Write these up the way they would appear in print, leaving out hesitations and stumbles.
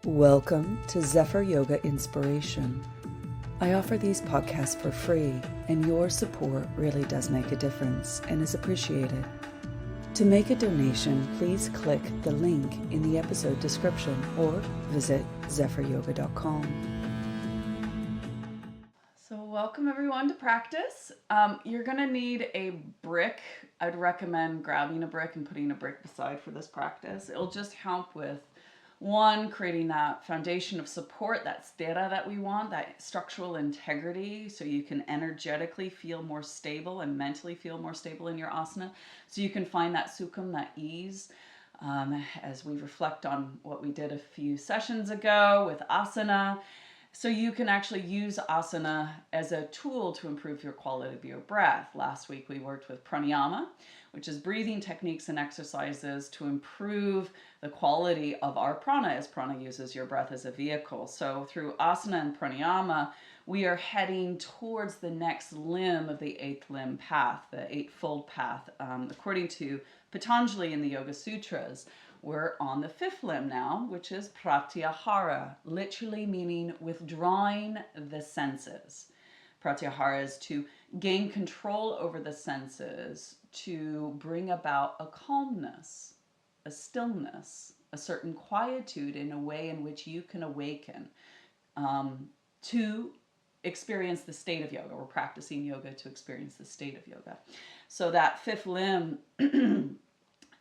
Welcome to Zephyr Yoga Inspiration. I offer these podcasts for free, and your support really does make a difference and is appreciated. To make a donation, please click the link in the episode description or visit zephyryoga.com. So welcome everyone to practice. You're going to need a brick. I'd recommend grabbing a brick and putting a brick beside for this practice. It'll just help with creating that foundation of support, that sthira that we want, that structural integrity, so you can energetically feel more stable and mentally feel more stable in your asana. So you can find that sukham, that ease, as we reflect on what we did a few sessions ago with asana. So you can actually use asana as a tool to improve your quality of your breath. Last week we worked with pranayama, which is breathing techniques and exercises to improve the quality of our prana, as prana uses your breath as a vehicle. So through asana and pranayama, we are heading towards the next limb of the eighth limb path, the eightfold path. According to Patanjali in the Yoga Sutras, we're on the fifth limb now, which is Pratyahara, literally meaning withdrawing the senses. Pratyahara is to gain control over the senses, to bring about a calmness, a stillness, a certain quietude in a way in which you can awaken to experience the state of yoga. We're practicing yoga to experience the state of yoga. So that fifth limb,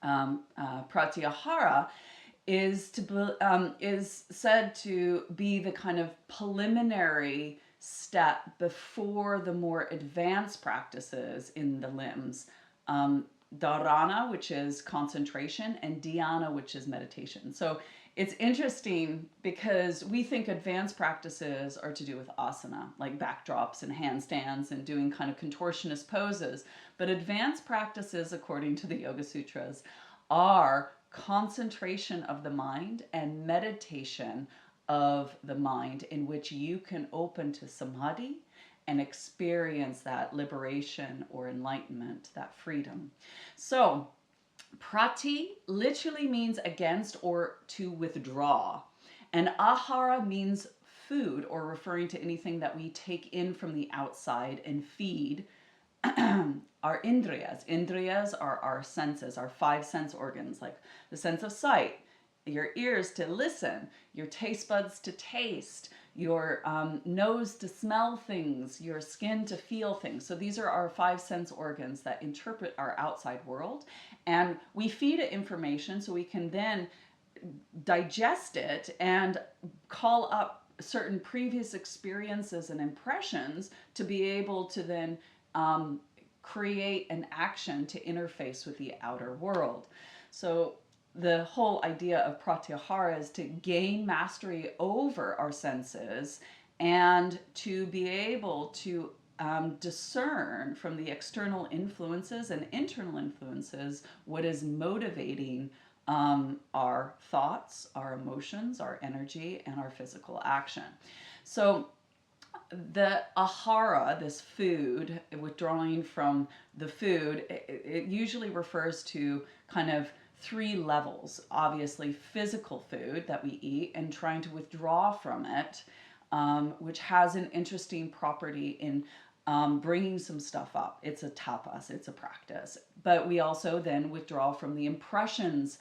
Pratyahara, is said to be the kind of preliminary step before the more advanced practices in the limbs. Dharana, which is concentration, and dhyana, which is meditation. So it's interesting because we think advanced practices are to do with asana, like backdrops and handstands and doing kind of contortionist poses. But advanced practices, according to the Yoga Sutras, are concentration of the mind and meditation of the mind, in which you can open to samadhi and experience that liberation or enlightenment, that freedom. So Prati literally means against or to withdraw. And ahara means food, or referring to anything that we take in from the outside and feed our indriyas. Indriyas are our senses, our five sense organs, like the sense of sight, your ears to listen, your taste buds to taste, your nose to smell things, your skin to feel things. So these are our five sense organs that interpret our outside world. And we feed it information so we can then digest it and call up certain previous experiences and impressions to be able to then create an action to interface with the outer world. So the whole idea of Pratyahara is to gain mastery over our senses and to be able to discern from the external influences and internal influences what is motivating our thoughts, our emotions, our energy, and our physical action. So the ahara, this food, withdrawing from the food, it usually refers to kind of three levels. Obviously, physical food that we eat and trying to withdraw from it, which has an interesting property in bringing some stuff up. It's a tapas, it's a practice. But we also then withdraw from the impressions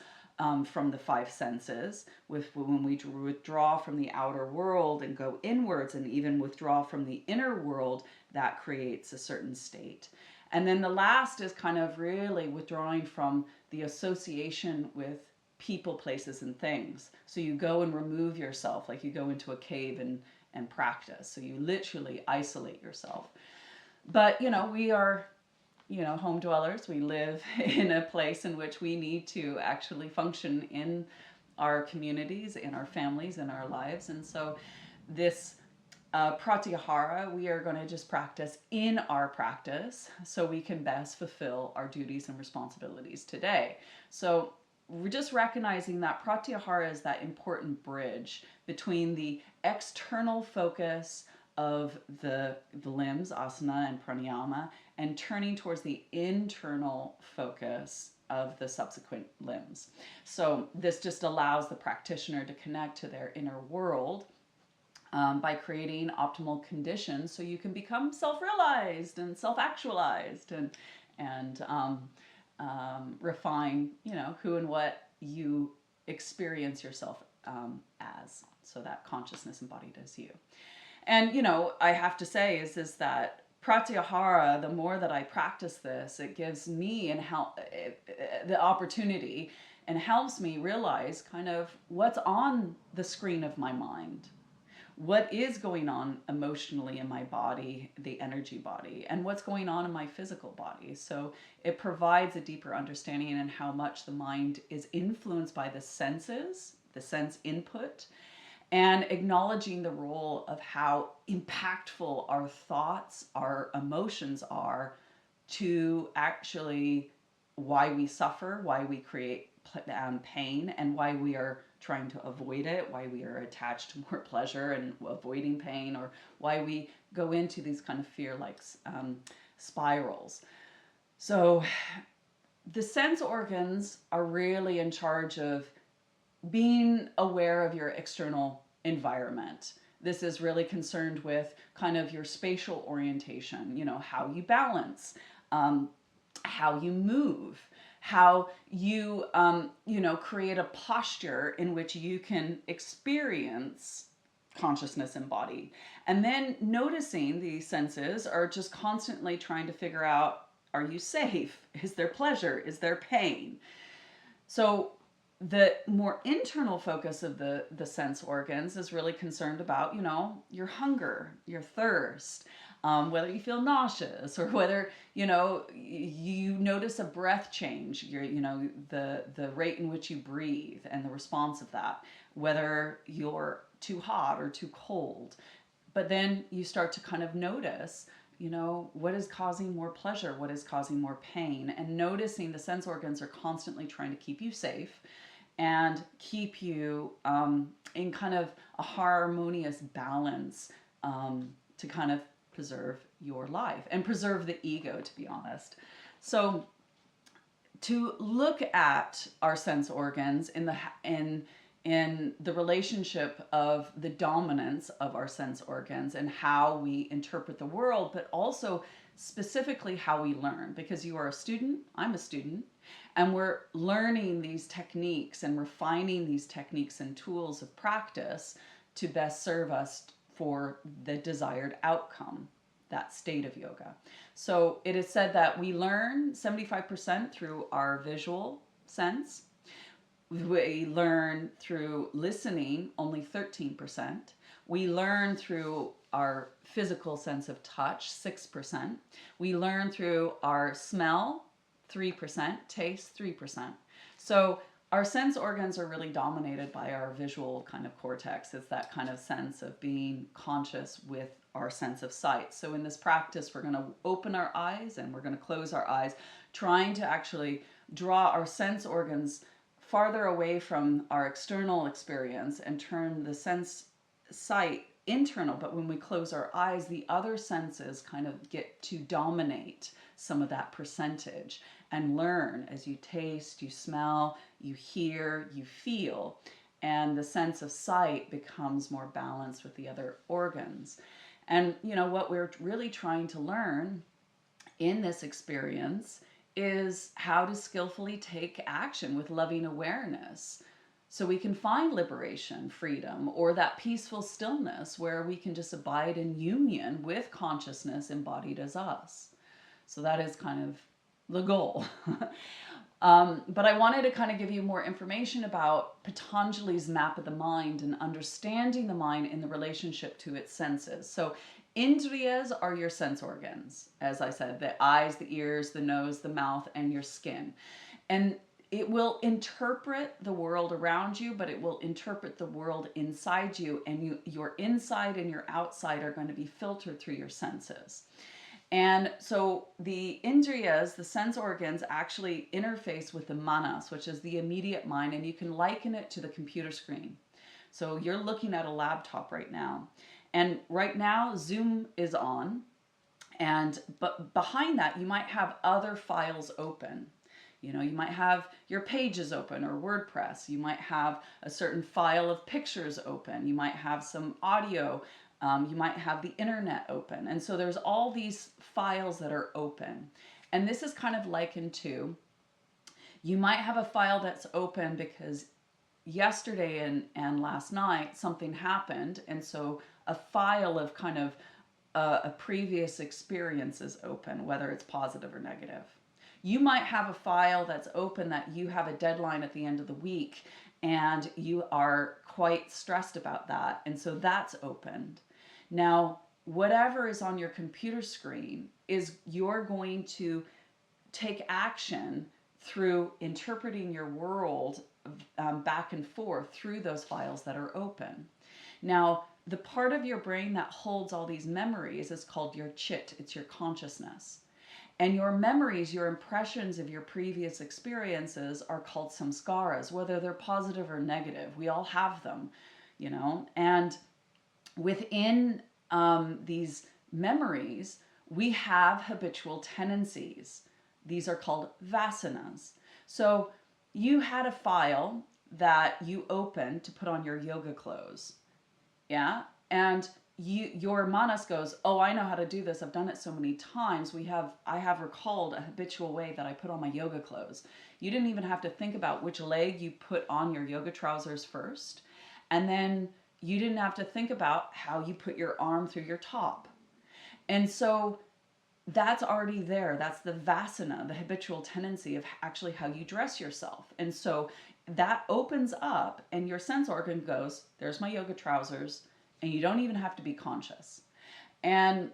from the five senses, when we withdraw from the outer world and go inwards and even withdraw from the inner world, that creates a certain state. And then the last is kind of really withdrawing from the association with people, places, and things. So you go and remove yourself, like you go into a cave and practice. So you literally isolate yourself. But, we are home dwellers. We live in a place in which we need to actually function in our communities, in our families, in our lives. And so this Pratyahara, we are going to just practice in our practice so we can best fulfill our duties and responsibilities today. So we're just recognizing that Pratyahara is that important bridge between the external focus of the limbs, asana and pranayama, and turning towards the internal focus of the subsequent limbs. So this just allows the practitioner to connect to their inner world by creating optimal conditions so you can become self-realized and self-actualized and refine, who and what you experience yourself as. So that consciousness embodied as you. And, I have to say is that Pratyahara, the more that I practice this, it gives me the opportunity and helps me realize kind of what's on the screen of my mind. What is going on emotionally in my body, the energy body, and what's going on in my physical body. So it provides a deeper understanding in how much the mind is influenced by the senses, the sense input, and acknowledging the role of how impactful our thoughts, our emotions are to actually why we suffer, why we create pain, and why we are trying to avoid it, why we are attached to more pleasure and avoiding pain, or why we go into these kind of fear-like spirals. So the sense organs are really in charge of being aware of your external environment. This is really concerned with kind of your spatial orientation, how you balance, how you move, how you, create a posture in which you can experience consciousness embodied. And then noticing these senses are just constantly trying to figure out, are you safe? Is there pleasure? Is there pain? So the more internal focus of the sense organs is really concerned about, your hunger, your thirst, whether you feel nauseous or whether, you notice a breath change, the rate in which you breathe and the response of that, whether you're too hot or too cold. But then you start to kind of notice, what is causing more pleasure? What is causing more pain? And noticing the sense organs are constantly trying to keep you safe and keep you in kind of a harmonious balance to kind of preserve your life and preserve the ego, to be honest. So to look at our sense organs in the relationship of the dominance of our sense organs and how we interpret the world, but also specifically how we learn, because you are a student, I'm a student, and we're learning these techniques and refining these techniques and tools of practice to best serve us for the desired outcome, that state of yoga. So it is said that we learn 75% through our visual sense. We learn through listening, only 13%. We learn through our physical sense of touch, 6%. We learn through our smell, 3%, taste, 3%. So our sense organs are really dominated by our visual kind of cortex. It's that kind of sense of being conscious with our sense of sight. So in this practice, we're going to open our eyes and we're going to close our eyes, trying to actually draw our sense organs farther away from our external experience and turn the sense sight internal. But when we close our eyes, the other senses kind of get to dominate some of that percentage and learn as you taste, you smell, you hear, you feel, and the sense of sight becomes more balanced with the other organs. And what we're really trying to learn in this experience is how to skillfully take action with loving awareness so we can find liberation, freedom, or that peaceful stillness where we can just abide in union with consciousness embodied as us. So that is kind of the goal. But I wanted to kind of give you more information about Patanjali's map of the mind and understanding the mind in the relationship to its senses. So Indriyas are your sense organs, as I said, the eyes, the ears, the nose, the mouth, and your skin. And it will interpret the world around you, but it will interpret the world inside you, and your inside and your outside are going to be filtered through your senses. And so the indriyas, the sense organs, actually interface with the manas, which is the immediate mind, and you can liken it to the computer screen. So you're looking at a laptop right now. And right now, Zoom is on, but behind that, you might have other files open. You know, you might have your pages open or WordPress. You might have a certain file of pictures open. You might have some audio. You might have the internet open. And so there's all these files that are open. And this is kind of likened to, you might have a file that's open because yesterday and last night something happened. And so a file of kind of a previous experience is open, whether it's positive or negative. You might have a file that's open that you have a deadline at the end of the week and you are quite stressed about that. And so that's opened. Now, whatever is on your computer screen is you're going to take action through interpreting your world back and forth through those files that are open. Now, the part of your brain that holds all these memories is called your chit. It's your consciousness. And your memories, your impressions of your previous experiences are called samskaras, whether they're positive or negative. We all have them, you know. And within these memories, we have habitual tendencies. These are called vasanas. So you had a file that you opened to put on your yoga clothes. Yeah. And your manas goes, oh, I know how to do this. I've done it so many times. I have recalled a habitual way that I put on my yoga clothes. You didn't even have to think about which leg you put on your yoga trousers first. And then you didn't have to think about how you put your arm through your top. And so that's already there. That's the vasana, the habitual tendency of actually how you dress yourself. And so that opens up and your sense organ goes, there's my yoga trousers, and you don't even have to be conscious. And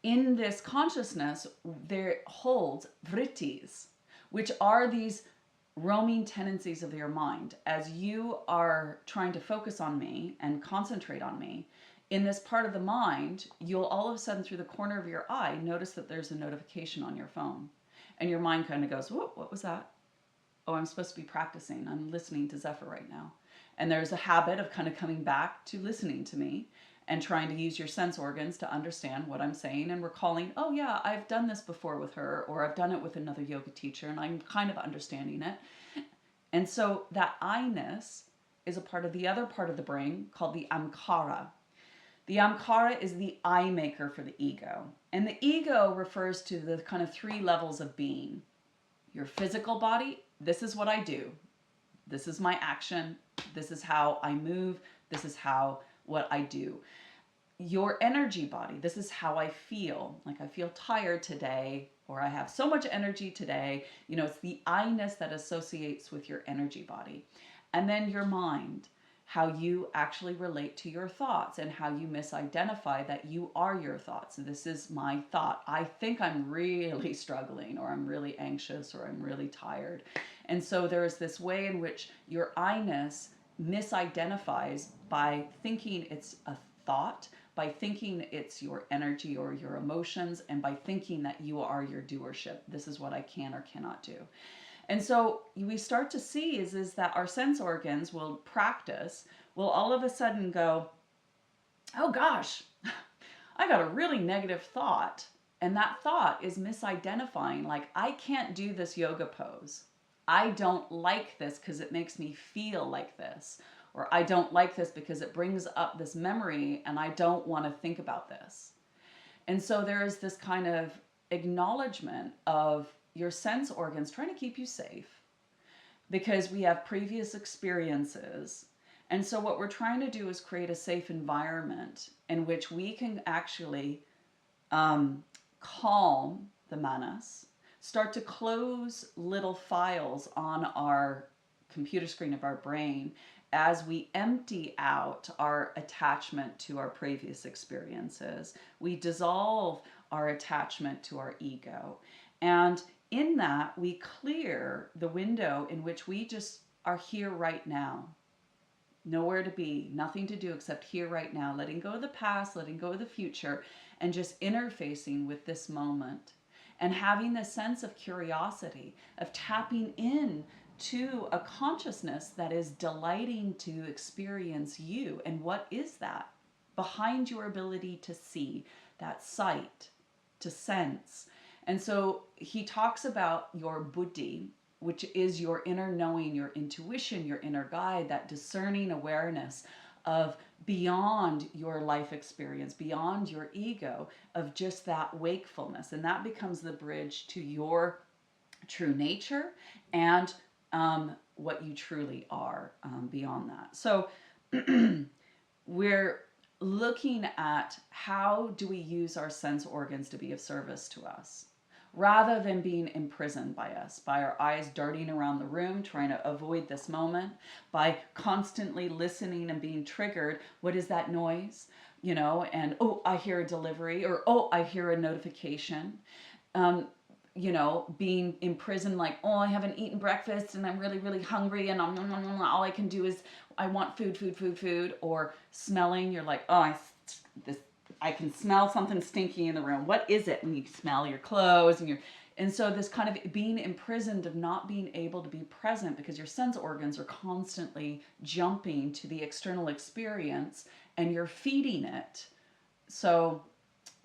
in this consciousness, there holds vrittis, which are these roaming tendencies of your mind. As you are trying to focus on me and concentrate on me, in this part of the mind, you'll all of a sudden through the corner of your eye notice that there's a notification on your phone. And your mind kind of goes, whoa, what was that? Oh, I'm supposed to be practicing. I'm listening to Zephyr right now. And there's a habit of kind of coming back to listening to me and trying to use your sense organs to understand what I'm saying and recalling, oh yeah, I've done this before with her, or I've done it with another yoga teacher and I'm kind of understanding it. And so that I-ness is a part of the other part of the brain called the amkara. The amkara is the I maker for the ego. And the ego refers to the kind of three levels of being. Your physical body, this is what I do. This is my action. This is how I move. This is what I do. Your energy body, this is how I feel. Like I feel tired today, or I have so much energy today. You know, it's the I-ness that associates with your energy body. And then your mind, how you actually relate to your thoughts and how you misidentify that you are your thoughts. This is my thought. I think I'm really struggling, or I'm really anxious, or I'm really tired. And so there is this way in which your I-ness misidentifies by thinking it's a thought, by thinking it's your energy or your emotions, and by thinking that you are your doership. This is what I can or cannot do. And so we start to see is that our sense organs will practice, will all of a sudden go, oh gosh, I got a really negative thought. And that thought is misidentifying, like, I can't do this yoga pose. I don't like this because it makes me feel like this. Or I don't like this because it brings up this memory and I don't want to think about this. And so there is this kind of acknowledgement of your sense organs trying to keep you safe because we have previous experiences. And so what we're trying to do is create a safe environment in which we can actually calm the manas, start to close little files on our computer screen of our brain as we empty out our attachment to our previous experiences. We dissolve our attachment to our ego. And in that, we clear the window in which we just are here right now. Nowhere to be, nothing to do except here right now, letting go of the past, letting go of the future, and just interfacing with this moment. And having this sense of curiosity, of tapping in to a consciousness that is delighting to experience you. And what is that? Behind your ability to see, that sight, to sense. And so he talks about your buddhi, which is your inner knowing, your intuition, your inner guide, that discerning awareness of beyond your life experience, beyond your ego, of just that wakefulness. And that becomes the bridge to your true nature and what you truly are beyond that. So we're looking at how do we use our sense organs to be of service to us rather than being imprisoned by us, by our eyes darting around the room trying to avoid this moment, by constantly listening and being triggered. What is that noise? You know, and oh, I hear a delivery, or oh, I hear a notification. You know, being imprisoned, like, oh, I haven't eaten breakfast and I'm really, really hungry, and all I can do is I want food. Or smelling, you're like, oh, I can smell something stinky in the room. What is it? And you smell your clothes and so this kind of being imprisoned of not being able to be present because your sense organs are constantly jumping to the external experience and you're feeding it. So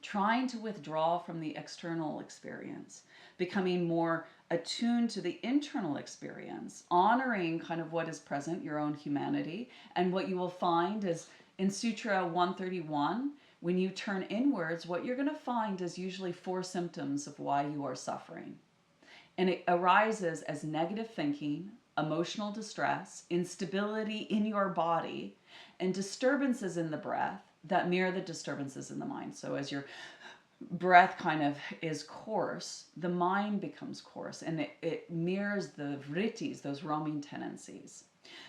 trying to withdraw from the external experience, becoming more attuned to the internal experience, honoring kind of what is present, your own humanity. And what you will find is in Sutra 131, when you turn inwards, what you're going to find is usually 4 symptoms of why you are suffering. And it arises as negative thinking, emotional distress, instability in your body, and disturbances in the breath that mirror the disturbances in the mind. So as your breath kind of is coarse, the mind becomes coarse, and it mirrors the vrittis, those roaming tendencies.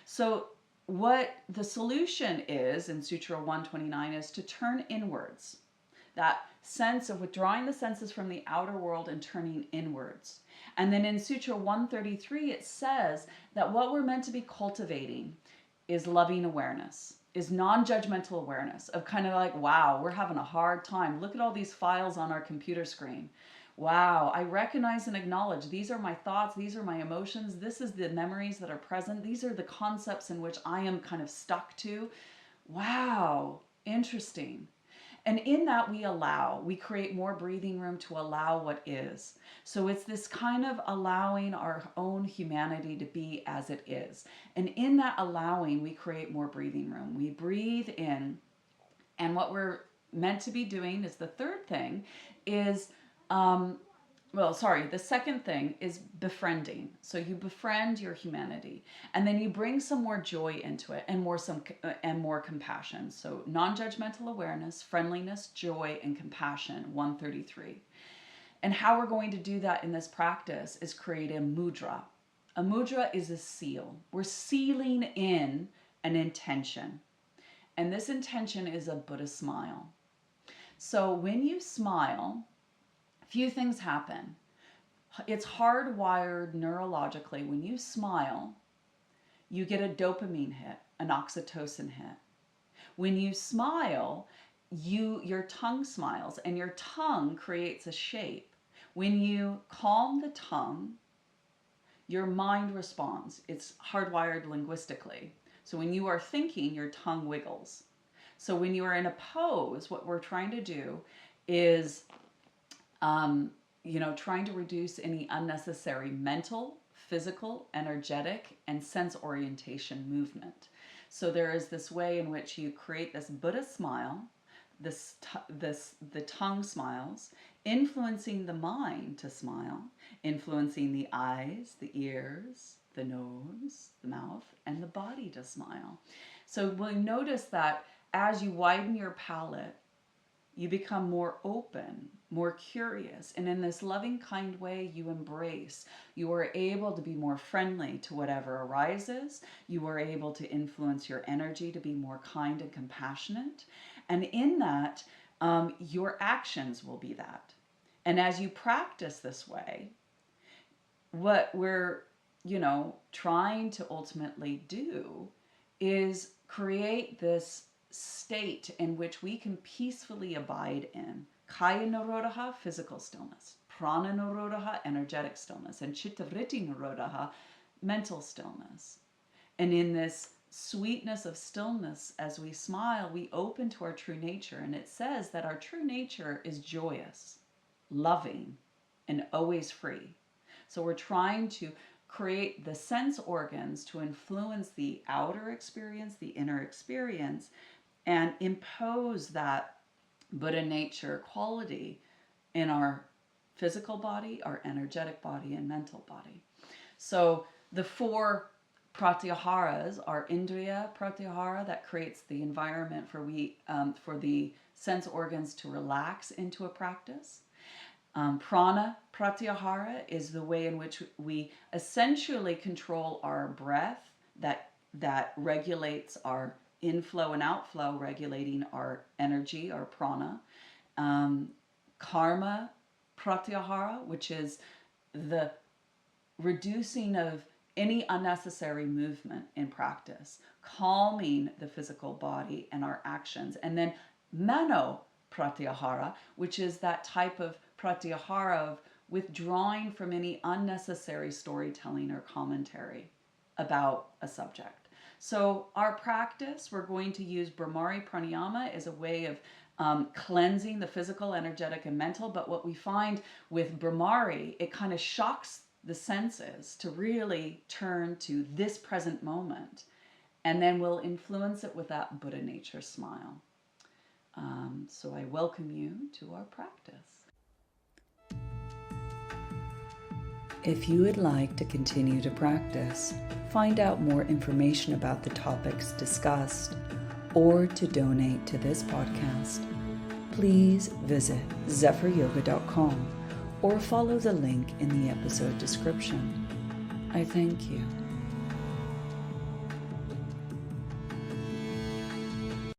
So what the solution is in Sutra 129 is to turn inwards. That sense of withdrawing the senses from the outer world and turning inwards. And then in Sutra 133, it says that what we're meant to be cultivating is loving awareness, is non-judgmental awareness of kind of like, wow, we're having a hard time. Look at all these files on our computer screen. Wow, I recognize and acknowledge these are my thoughts, these are my emotions, this is the memories that are present, these are the concepts in which I am kind of stuck to. Wow, interesting. And in that we create more breathing room to allow what is. So it's this kind of allowing our own humanity to be as it is. And in that allowing, we create more breathing room. We breathe in. And what we're meant to be doing is the third thing is, the second thing is befriending. So you befriend your humanity, and then you bring some more joy into it, and more compassion. So non-judgmental awareness, friendliness, joy, and compassion. 133. And how we're going to do that in this practice is create a mudra. A mudra is a seal. We're sealing in an intention, and this intention is a Buddha smile. So when you smile, few things happen. It's hardwired neurologically. When you smile, you get a dopamine hit, an oxytocin hit. When you smile, your tongue smiles, and your tongue creates a shape. When you calm the tongue, your mind responds. It's hardwired linguistically. So when you are thinking, your tongue wiggles. So when you are in a pose, what we're trying to do is trying to reduce any unnecessary mental, physical, energetic, and sense orientation movement. So there is this way in which you create this Buddha smile, the tongue smiles, influencing the mind to smile, influencing the eyes, the ears, the nose, the mouth, and the body to smile. So we'll notice that as you widen your palate, you become more open, more curious, and in this loving, kind way, you embrace. You are able to be more friendly to whatever arises. You are able to influence your energy to be more kind and compassionate. And in that, your actions will be that. And as you practice this way, what we're, trying to ultimately do is create this state in which we can peacefully abide in. Kaya nirodha, physical stillness. Prana nirodha, energetic stillness. And chitta vritti nirodha, mental stillness. And in this sweetness of stillness, as we smile, we open to our true nature. And it says that our true nature is joyous, loving, and always free. So we're trying to create the sense organs to influence the outer experience, the inner experience, and impose that Buddha nature quality in our physical body, our energetic body, and mental body. So the 4 Pratyaharas are Indriya Pratyahara, that creates the environment for the sense organs to relax into a practice. Prana Pratyahara is the way in which we essentially control our breath, that regulates our inflow and outflow, regulating our energy, our prana. Karma Pratyahara, which is the reducing of any unnecessary movement in practice, calming the physical body and our actions. And then Mano Pratyahara, which is that type of pratyahara of withdrawing from any unnecessary storytelling or commentary about a subject. So our practice, we're going to use Brahmari Pranayama as a way of cleansing the physical, energetic, and mental. But what we find with Brahmari, it kind of shocks the senses to really turn to this present moment. And then we'll influence it with that Buddha nature smile. So I welcome you to our practice. If you would like to continue to practice, find out more information about the topics discussed, or to donate to this podcast, please visit zephyryoga.com or follow the link in the episode description. I thank you.